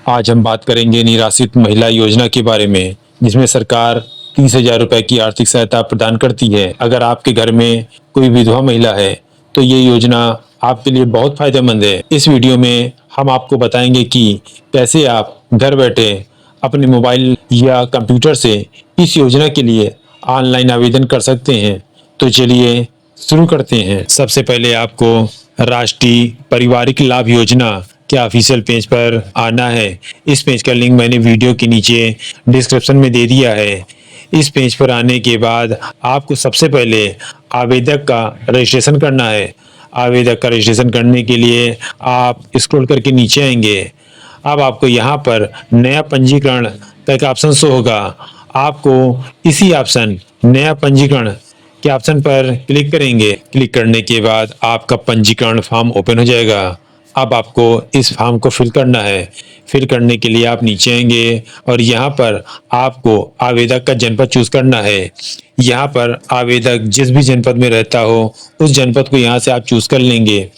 आज हम बात करेंगे निराश्रित महिला योजना के बारे में, जिसमें सरकार 30,000 रुपए की आर्थिक सहायता प्रदान करती है। अगर आपके घर में कोई विधवा महिला है तो ये योजना आपके लिए बहुत फायदेमंद है। इस वीडियो में हम आपको बताएंगे कि कैसे आप घर बैठे अपने मोबाइल या कंप्यूटर से इस योजना के लिए ऑनलाइन आवेदन कर सकते हैं। तो चलिए शुरू करते हैं। सबसे पहले आपको राष्ट्रीय पारिवारिक लाभ योजना के ऑफिशियल पेज पर आना है। इस पेज का लिंक मैंने वीडियो के नीचे डिस्क्रिप्शन में दे दिया है। इस पेज पर आने के बाद आपको सबसे पहले आवेदक का रजिस्ट्रेशन करना है। आवेदक का रजिस्ट्रेशन करने के लिए आप स्क्रॉल करके नीचे आएंगे। अब आपको यहाँ पर नया पंजीकरण का एक ऑप्शन शो होगा। आपको इसी ऑप्शन नया पंजीकरण के ऑप्शन पर क्लिक करेंगे। क्लिक करने के बाद आपका पंजीकरण फॉर्म ओपन हो जाएगा। अब आपको इस फॉर्म को फिल करना है। फिल करने के लिए आप नीचे आएंगे और यहाँ पर आपको आवेदक का जनपद चूज करना है। यहाँ पर आवेदक जिस भी जनपद में रहता हो उस जनपद को यहाँ से आप चूज कर लेंगे।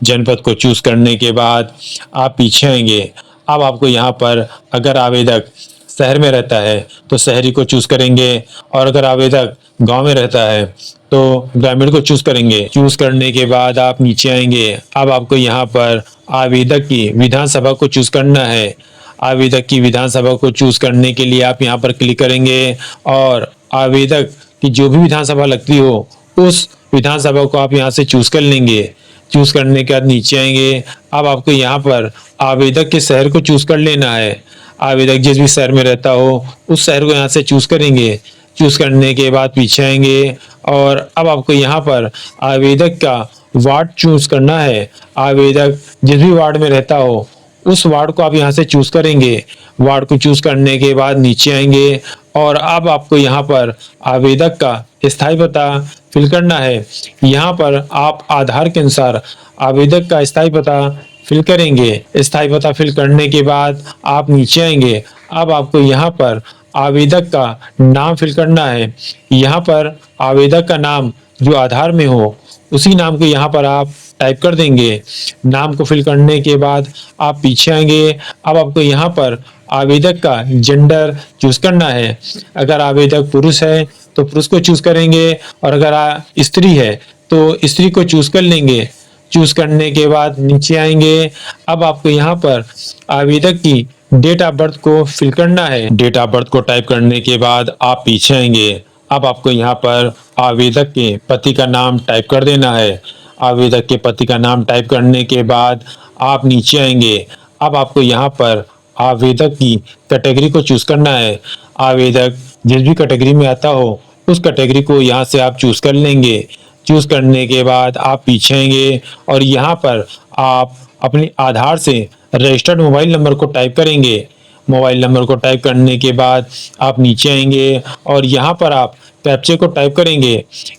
जनपद को चूज करने के बाद आप पीछे आएंगे। अब आपको यहाँ पर अगर आवेदक शहर में रहता है तो शहरी को चूज करेंगे और अगर आवेदक गांव में रहता है तो ग्रामीण को चूज करेंगे। चूज करने के बाद आप नीचे आएंगे। अब आपको यहाँ पर आवेदक की विधानसभा को चूज करना है। आवेदक की विधानसभा को चूज करने के लिए आप यहाँ पर क्लिक करेंगे और आवेदक की जो भी विधानसभा लगती हो उस विधानसभा को आप यहाँ से चूज कर लेंगे। चूज करने के बाद नीचे आएंगे। अब आपको यहाँ पर आवेदक के शहर को चूज कर लेना है। आवेदक जिस भी शहर में रहता हो उस शहर को यहाँ से चूज करेंगे। चूज करने के बाद पीछे आएंगे और अब आपको यहाँ पर आवेदक का वार्ड चूज करना है। आवेदक जिस भी वार्ड में रहता हो उस वार्ड को आप यहाँ से चूज करेंगे। वार्ड को चूज करने के बाद नीचे आएंगे और अब आपको यहाँ पर आवेदक का स्थायी पता फिल करना है। यहाँ पर आप आधार के अनुसार आवेदक का स्थायी पता फिल करेंगे। स्थायी पता फिल करने के बाद आप नीचे आएंगे। अब आपको यहाँ पर आवेदक का नाम फिल करना है। यहाँ पर आवेदक का नाम जो आधार में हो उसी नाम को यहाँ पर आप टाइप कर देंगे। नाम को फिल करने के बाद आप पीछे आएंगे। अब आपको यहाँ पर आवेदक का जेंडर चूज करना है। अगर आवेदक पुरुष है तो पुरुष को चूज करेंगे और अगर स्त्री है तो स्त्री को चूज कर लेंगे। चूज करने के बाद नीचे आएंगे। अब आपको यहाँ पर आवेदक की डेट ऑफ बर्थ को फिल करना है। डेट ऑफ बर्थ को टाइप करने के बाद आप पीछे आएंगे। अब आपको यहाँ पर आवेदक के पति का नाम टाइप कर देना है। आवेदक के पति का नाम टाइप करने के बाद आप नीचे आएंगे। अब आपको यहाँ पर आवेदक की कैटेगरी को चूज करना है। आवेदक जिस भी कैटेगरी में आता हो उस कैटेगरी को यहाँ से आप चूज कर लेंगे। चूज करने के बाद आप पीछे आएंगे और यहाँ पर आप अपने आधार से रजिस्टर्ड मोबाइल नंबर को टाइप करेंगे। मोबाइल नंबर को टाइप करने के बाद आप नीचे आएंगे और यहाँ पर आप कैप्चे को टाइप करेंगे।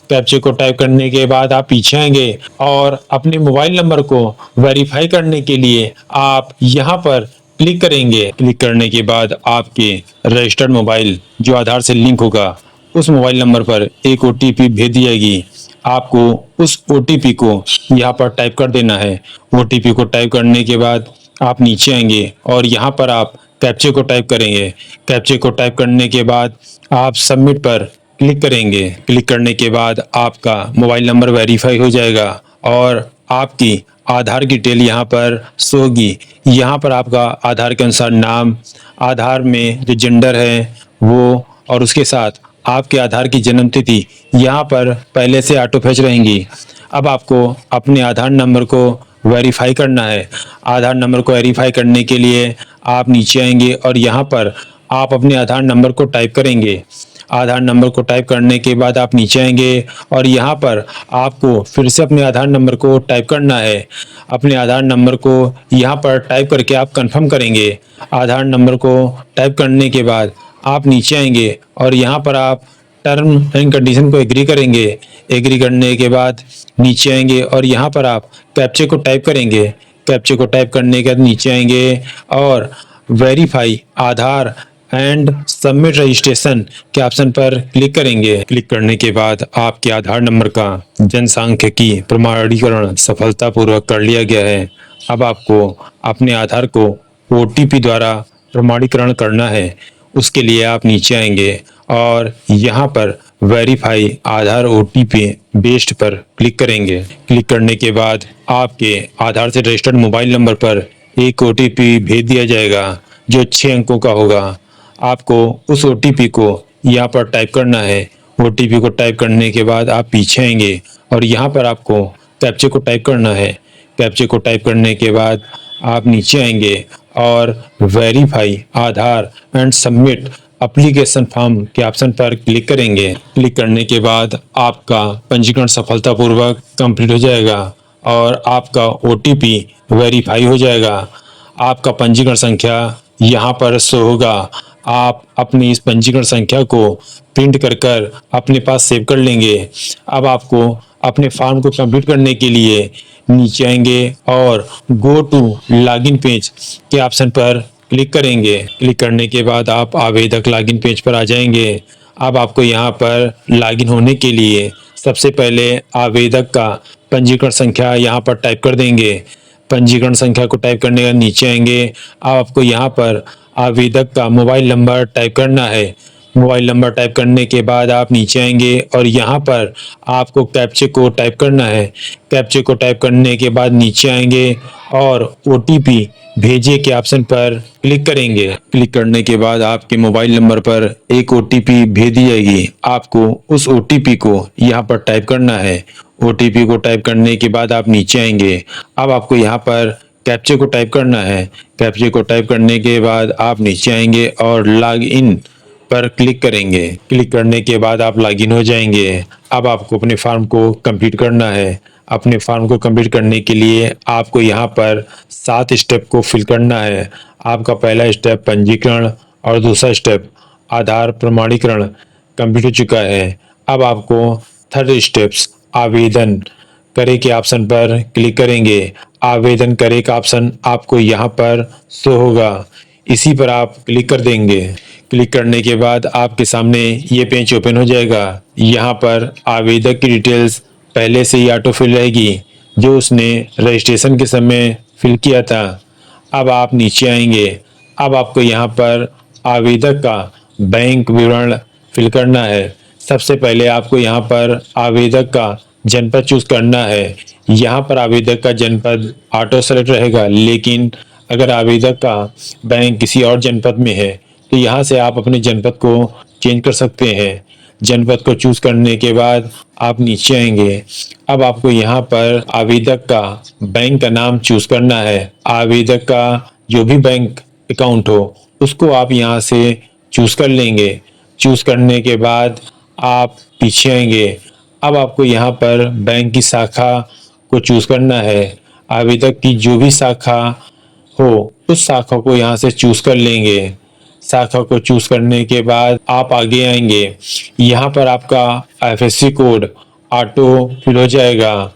कैप्चे को टाइप करने के बाद आप पीछे आएंगे और अपने मोबाइल नंबर को वेरीफाई करने के लिए आप यहाँ पर क्लिक करेंगे। क्लिक करने के बाद आपके रजिस्टर्ड मोबाइल जो आधार से लिंक होगा उस मोबाइल नंबर पर एक OTP भेज दी जाएगी। आपको उस OTP को यहाँ पर टाइप कर देना है। OTP को टाइप करने के बाद आप नीचे आएंगे और यहाँ पर आप कैप्चे को टाइप करेंगे। कैप्चे को टाइप करने के बाद आप सबमिट पर क्लिक करेंगे। क्लिक करने के बाद आपका मोबाइल नंबर वेरीफाई हो जाएगा और आपकी आधार की डिटेल यहाँ पर शो होगी। यहाँ पर आपका आधार के अनुसार नाम, आधार में जो जेंडर है वो और उसके साथ आपके आधार की जन्म तिथि यहाँ पर पहले से ऑटो फैच रहेंगी। अब आपको अपने आधार नंबर को वेरीफाई करना है। आधार नंबर को वेरीफाई करने के लिए आप नीचे आएंगे और यहाँ पर आप अपने आधार नंबर को टाइप करेंगे। आधार नंबर को टाइप करने के बाद आप नीचे आएंगे और यहाँ पर आपको फिर से अपने आधार नंबर को टाइप करना है। अपने आधार नंबर को यहाँ पर टाइप करके आप कंफर्म करेंगे। आधार नंबर को टाइप करने के बाद आप नीचे आएंगे और यहाँ पर आप टर्म एंड कंडीशन को एग्री करेंगे। एग्री करने के बाद नीचे आएंगे और यहाँ पर आप कैप्चे को टाइप करेंगे। कैप्चे को टाइप करने के बाद नीचे आएंगे और verify Aadhaar and submit registration के ऑप्शन पर क्लिक करेंगे। क्लिक करने के बाद आपके आधार नंबर का जनसांख्यिकी प्रमाणीकरण सफलतापूर्वक कर लिया गया है। अब आपको अपने आधार को ओटीपी द्वारा प्रमाणीकरण करना है, उसके लिए आप नीचे आएंगे और यहाँ पर वेरीफाई आधार ओटीपी बेस्ड पर क्लिक करेंगे। क्लिक करने के बाद आपके आधार से रजिस्टर्ड मोबाइल नंबर पर एक ओटीपी भेज दिया जाएगा जो 6 अंकों का होगा। आपको उस ओटीपी को यहाँ पर टाइप करना है। ओटीपी को टाइप करने के बाद आप पीछे आएंगे और यहाँ पर आपको कैप्चे को टाइप करना है। कैप्चे को टाइप करने के बाद आप नीचे आएंगे और verify Aadhaar and submit application form के ऑप्शन पर क्लिक करेंगे। क्लिक करने के बाद आपका पंजीकरण सफलतापूर्वक कंप्लीट हो जाएगा और आपका ओटीपी वेरीफाई हो जाएगा। आपका पंजीकरण संख्या यहाँ पर शो होगा। आप अपनी इस पंजीकरण संख्या को प्रिंट कर अपने पास सेव कर लेंगे। अब आपको अपने फॉर्म को कंप्लीट करने के लिए नीचे आएंगे और गो टू लॉगिन पेज के ऑप्शन पर क्लिक करेंगे। क्लिक करने के बाद आप आवेदक लॉगिन पेज पर आ जाएंगे। अब आपको यहाँ पर लॉगिन होने के लिए सबसे पहले आवेदक का पंजीकरण संख्या यहाँ पर टाइप कर देंगे। पंजीकरण संख्या को टाइप करने के बाद नीचे आएंगे। आपको यहाँ पर आवेदक का मोबाइल नंबर टाइप करना है। मोबाइल नंबर टाइप करने के बाद आप नीचे आएंगे और यहाँ पर आपको कैप्चे को टाइप करना है। कैप्चे को टाइप करने के बाद नीचे आएंगे और ओटीपी भेजे के ऑप्शन पर क्लिक करेंगे। क्लिक करने के बाद आपके मोबाइल नंबर पर एक ओटीपी भेज दी जाएगी। आपको उस ओटीपी को यहाँ पर टाइप करना है। ओटीपी को टाइप करने के बाद आप नीचे आएंगे। अब आपको यहाँ पर कैप्चे को टाइप करना है। कैप्चे को टाइप करने के बाद आप नीचे आएंगे और लॉग इन पर क्लिक करेंगे। क्लिक करने के बाद आप लॉगिन हो जाएंगे। अब आपको अपने फॉर्म को कंप्लीट करना है। अपने फॉर्म को कंप्लीट करने के लिए आपको यहाँ पर 7 स्टेप को फिल करना है। आपका पहला स्टेप पंजीकरण और दूसरा स्टेप आधार प्रमाणीकरण कंप्लीट हो चुका है। अब आपको थर्ड स्टेप्स आवेदन करे के ऑप्शन पर क्लिक करेंगे। आवेदन करे का ऑप्शन आपको यहाँ पर शो होगा, इसी पर आप क्लिक कर देंगे। क्लिक करने के बाद आपके सामने ये पेज ओपन हो जाएगा। यहाँ पर आवेदक की डिटेल्स पहले से ही ऑटो फिल रहेगी जो उसने रजिस्ट्रेशन के समय फिल किया था। अब आप नीचे आएंगे। अब आपको यहाँ पर आवेदक का बैंक विवरण फिल करना है। सबसे पहले आपको यहाँ पर आवेदक का जनपद चूज करना है। यहाँ पर आवेदक का जनपद ऑटो सेलेक्ट रहेगा, लेकिन अगर आवेदक का बैंक किसी और जनपद में है तो यहाँ से आप अपने जनपद को चेंज कर सकते हैं। जनपद को चूज करने के बाद आप नीचे आएंगे। अब आपको यहाँ पर आवेदक का बैंक का नाम चूज करना है। आवेदक का जो भी बैंक अकाउंट हो उसको आप यहाँ से चूज कर लेंगे। चूज करने के बाद आप पीछे आएंगे। अब आपको यहाँ पर बैंक की शाखा को चूज करना है। आवेदक की जो भी शाखा हो उस शाखा को यहाँ से चूज कर लेंगे। शाखा को चूज करने के बाद आप आगे आएंगे। यहाँ पर आपका आईएफएससी कोड ऑटो फिल हो जाएगा,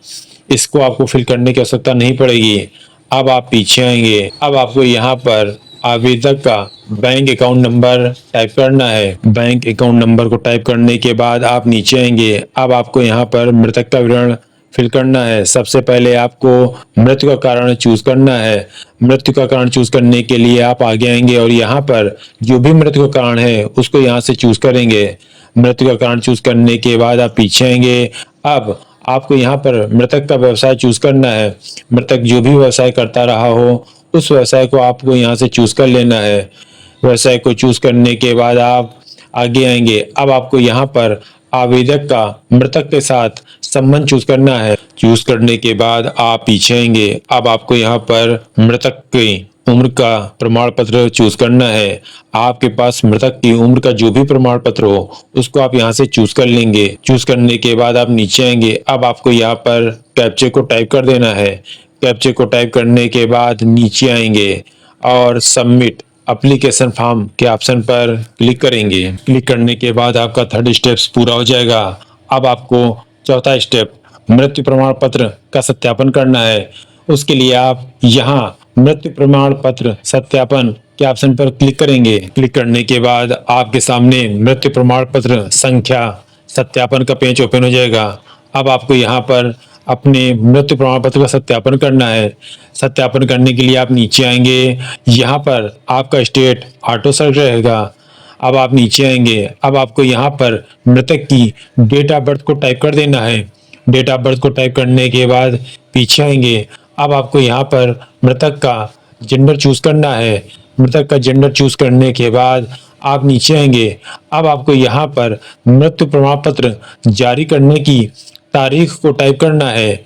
इसको आपको फिल करने की आवश्यकता नहीं पड़ेगी। अब आप पीछे आएंगे। अब आपको यहाँ पर आवेदक का बैंक अकाउंट नंबर टाइप करना है। बैंक अकाउंट नंबर को टाइप करने के बाद आप नीचे आएंगे। अब आपको यहाँ पर मृतक का विवरण फिल करना है। सबसे पहले आपको मृत्यु का कारण चूज करना है। मृत्यु का कारण चूज करने के लिए आप आगे आएंगे और यहाँ पर जो भी मृत्यु का कारण है उसको यहाँ से चूज करेंगे। मृत्यु का कारण चूज करने के बाद आप पीछे आएंगे। अब आपको यहाँ पर मृतक का व्यवसाय चूज करना है। मृतक जो भी व्यवसाय करता रहा हो उस व्यवसाय को आपको यहाँ से चूज कर लेना है। व्यवसाय को चूज करने के बाद आप आगे आएंगे। अब आपको यहाँ पर आवेदक का मृतक के साथ संबंध चूज करना है। चूज करने के बाद आप पीछे आएंगे। अब आपको यहाँ पर मृतक की उम्र का प्रमाण पत्र चूज करना है। आपके पास मृतक की उम्र का जो भी प्रमाण पत्र हो उसको आप यहाँ से चूज कर लेंगे। चूज करने के बाद आप नीचे आएंगे। अब आपको यहाँ पर कैप्चे को टाइप कर देना है। कैप्चे को टाइप करने के बाद नीचे आएंगे और सबमिट एप्लीकेशन फॉर्म के ऑप्शन पर क्लिक करेंगे। क्लिक करने के बाद आपका थर्ड स्टेप्स पूरा हो जाएगा। अब आपको चौथा स्टेप मृत्यु प्रमाण पत्र का सत्यापन करना है। उसके लिए आप यहाँ मृत्यु प्रमाण पत्र सत्यापन के ऑप्शन पर क्लिक करेंगे। क्लिक करने के बाद आपके सामने मृत्यु प्रमाण पत्र संख्या सत्यापन का पेज ओपन हो जाएगा। अब आपको यहाँ पर अपने मृत्यु प्रमाण पत्र का सत्यापन करना है। सत्यापन करने के लिए आप नीचे आएंगे, यहाँ पर आपका स्टेट ऑटो सर्च रहेगा। अब आप नीचे आएंगे, अब आपको यहाँ पर मृतक की डेट ऑफ बर्थ को टाइप कर देना है। डेट ऑफ बर्थ को टाइप करने के बाद पीछे आएंगे, अब आपको यहाँ पर मृतक का जेंडर चूज करना है। मृतक का जेंडर चूज करने के बाद आप नीचे आएंगे, अब आपको यहाँ पर मृत्यु प्रमाण पत्र जारी करने की तारीख को टाइप करना है।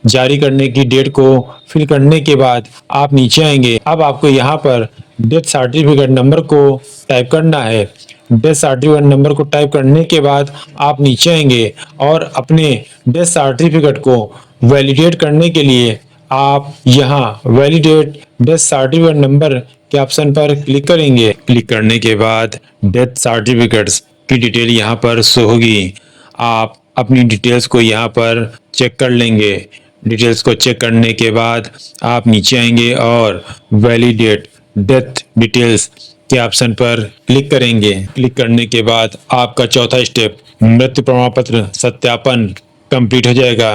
जारी करने की डेट को फिल करने के बाद आप नीचे आएंगे, अब आपको यहाँ पर डेथ सर्टिफिकेट नंबर को टाइप करना है। डेथ सर्टिफिकेट नंबर को टाइप करने के बाद आप नीचे आएंगे और अपने डेथ सर्टिफिकेट को वैलिडेट करने के लिए आप यहाँ वैलिडेट डेथ सर्टिफिकेट नंबर के ऑप्शन पर क्लिक करेंगे। क्लिक करने के बाद डेथ सर्टिफिकेट्स की डिटेल यहाँ पर शो होगी। आप अपनी डिटेल्स को यहाँ पर चेक कर लेंगे। डिटेल्स को चेक करने के बाद आप नीचे आएंगे और वैलिडेट डेथ डिटेल्स के ऑप्शन पर क्लिक करेंगे। क्लिक करने के बाद आपका चौथा स्टेप मृत्यु प्रमाण पत्र सत्यापन कंप्लीट हो जाएगा।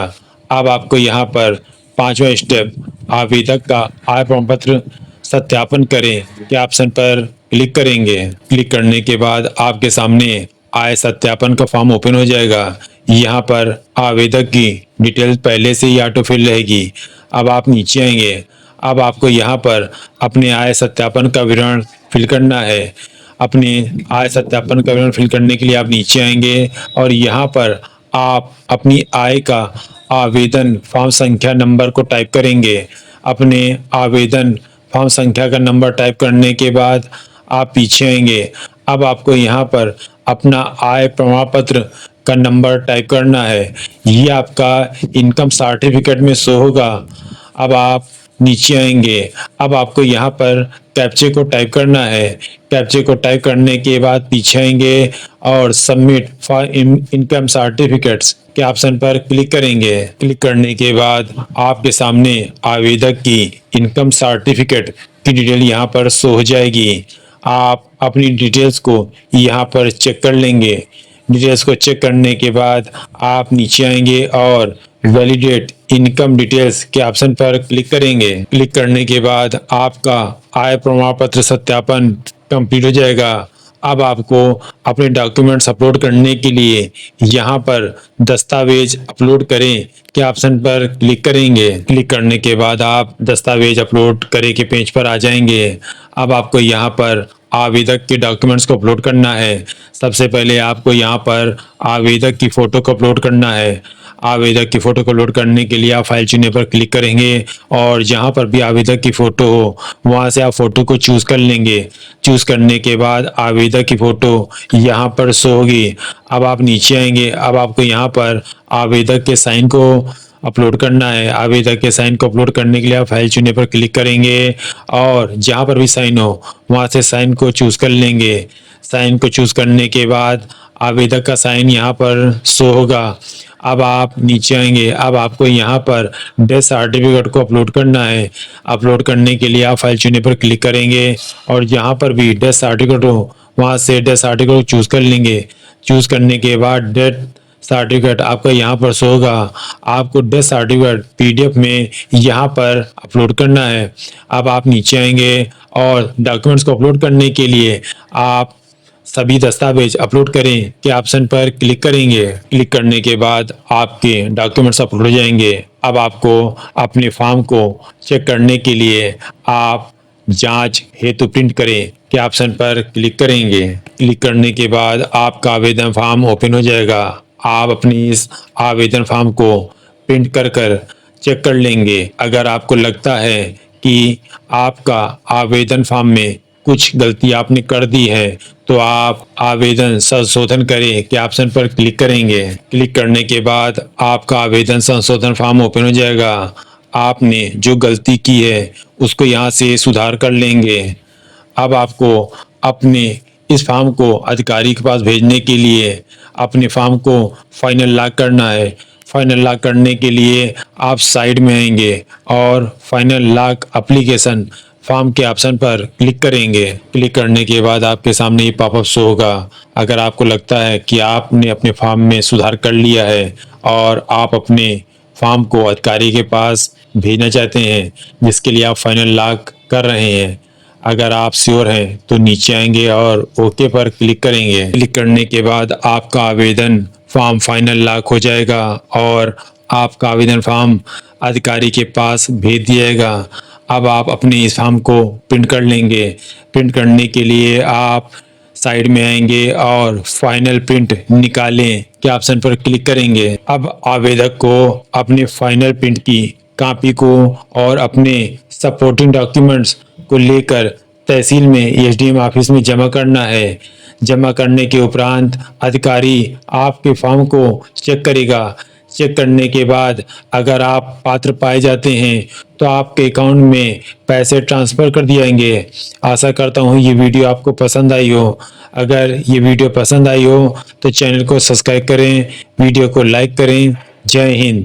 अब आपको यहाँ पर पांचवा स्टेप आवेदक का आय प्रमाण पत्र सत्यापन करें के ऑप्शन पर क्लिक करेंगे। क्लिक करने के बाद आपके सामने आय सत्यापन का फॉर्म ओपन हो जाएगा। यहाँ पर आवेदक की डिटेल पहले से ही ऑटो फिल रहेगी। अब आप नीचे आएंगे, अब आपको यहाँ पर अपने आय सत्यापन का विवरण फिल करना है। अपने आय सत्यापन का विवरण फिल करने के लिए आप नीचे आएंगे और यहाँ पर आप अपनी आय का आवेदन फॉर्म संख्या नंबर को टाइप करेंगे। अपने आवेदन फॉर्म संख्या का नंबर टाइप करने के बाद आप पीछे आएंगे, अब आपको यहाँ पर अपना आय प्रमाण पत्र का नंबर टाइप करना है। ये आपका इनकम सर्टिफिकेट में शो होगा। अब आप नीचे आएंगे, अब आपको यहाँ पर कैप्चे को टाइप करना है। कैप्चे को टाइप करने के बाद पीछे आएंगे और सबमिट फॉर इनकम सर्टिफिकेट्स के ऑप्शन पर क्लिक करेंगे। क्लिक करने के बाद आपके सामने आवेदक की इनकम सर्टिफिकेट की डिटेल यहाँ पर शो हो जाएगी। आप अपनी डिटेल्स को यहाँ पर चेक कर लेंगे। डिटेल्स को चेक करने के बाद आप नीचे आएंगे और वैलिडेट इनकम डिटेल्स के ऑप्शन पर क्लिक करेंगे। क्लिक करने के बाद आपका आय प्रमाण पत्र सत्यापन कंप्लीट हो जाएगा। अब आपको अपने डॉक्यूमेंट्स अपलोड करने के लिए यहाँ पर दस्तावेज अपलोड करें के ऑप्शन पर क्लिक करेंगे। क्लिक करने के बाद आप दस्तावेज अपलोड करें के पेज पर आ जाएंगे। अब आपको यहाँ पर आवेदक के डॉक्यूमेंट्स को अपलोड करना है। सबसे पहले आपको यहाँ पर आवेदक की फ़ोटो को अपलोड करना है। आवेदक की फ़ोटो को अपलोड करने के लिए आप फाइल चुनने पर क्लिक करेंगे और जहाँ पर भी आवेदक की फ़ोटो हो वहाँ से आप फ़ोटो को चूज़ कर लेंगे। चूज़ करने के बाद आवेदक की फ़ोटो यहाँ पर शो होगी। अब आप नीचे आएंगे, अब आपको यहाँ पर आवेदक के साइन को अपलोड करना है। आवेदक के साइन को अपलोड करने के लिए आप फाइल चुनने पर क्लिक करेंगे और जहाँ पर भी साइन हो वहाँ से साइन को चूज़ कर लेंगे। साइन को चूज़ करने के बाद आवेदक का साइन यहाँ पर शो होगा। अब आप नीचे आएंगे, अब आपको यहाँ पर डेथ सर्टिफिकेट को अपलोड करना है। अपलोड करने के लिए आप फाइल चुनने पर क्लिक करेंगे और जहाँ पर भी डेथ सर्टिफिकेट हो वहाँ से डेथ सर्टिफिकेट को चूज़ कर लेंगे। चूज़ करने के बाद डेथ सर्टिफिकेट आपका यहाँ पर शो होगा। आपको डेथ सर्टिफिकेट पीडीएफ में यहाँ पर अपलोड करना है। अब आप नीचे आएंगे और डॉक्यूमेंट्स को अपलोड करने के लिए आप सभी दस्तावेज अपलोड करें के ऑप्शन पर क्लिक करेंगे। क्लिक करने के बाद आपके डॉक्यूमेंट्स अपलोड हो जाएंगे। अब आपको अपने फॉर्म को चेक करने के लिए आप जांच हेतु प्रिंट करें के ऑप्शन पर क्लिक करेंगे। क्लिक करने के बाद आपका आवेदन फॉर्म ओपन हो जाएगा। आप अपनी इस आवेदन फॉर्म को प्रिंट कर चेक कर लेंगे। अगर आपको लगता है कि आपका आवेदन फॉर्म में कुछ गलती आपने कर दी है तो आप आवेदन संशोधन करें के ऑप्शन पर क्लिक करेंगे। क्लिक करने के बाद आपका आवेदन संशोधन फॉर्म ओपन हो जाएगा। आपने जो गलती की है उसको यहाँ से सुधार कर लेंगे। अब आपको अपने इस फॉर्म को अधिकारी के पास भेजने के लिए अपने फॉर्म को फाइनल लॉक करना है। फाइनल लॉक करने के लिए आप साइड में आएंगे और फाइनल लॉक एप्लीकेशन फॉर्म के ऑप्शन पर क्लिक करेंगे। क्लिक करने के बाद आपके सामने ये पॉपअप शो होगा। अगर आपको लगता है कि आपने अपने फॉर्म में सुधार कर लिया है और आप अपने फॉर्म को अधिकारी के पास भेजना चाहते हैं, जिसके लिए आप फाइनल लॉक कर रहे हैं। अगर आप श्योर हैं तो नीचे आएंगे और ओके पर क्लिक करेंगे। क्लिक करने के बाद आपका आवेदन फॉर्म फाइनल लॉक हो जाएगा और आपका आवेदन फॉर्म अधिकारी के पास भेज दिया जाएगा। अब आप अपने इस फॉर्म को प्रिंट कर लेंगे। प्रिंट करने के लिए आप साइड में आएंगे और फाइनल प्रिंट निकालें के ऑप्शन पर क्लिक करेंगे। अब आवेदक को अपने फाइनल प्रिंट की कॉपी को और अपने सपोर्टिंग डॉक्यूमेंट्स को लेकर तहसील में एसडीएम ऑफिस में जमा करना है। जमा करने के उपरांत अधिकारी आपके फॉर्म को चेक करेगा। चेक करने के बाद अगर आप पात्र पाए जाते हैं तो आपके अकाउंट में पैसे ट्रांसफ़र कर दिए जाएंगे। आशा करता हूँ ये वीडियो आपको पसंद आई हो। अगर ये वीडियो पसंद आई हो तो चैनल को सब्सक्राइब करें, वीडियो को लाइक करें। जय हिंद।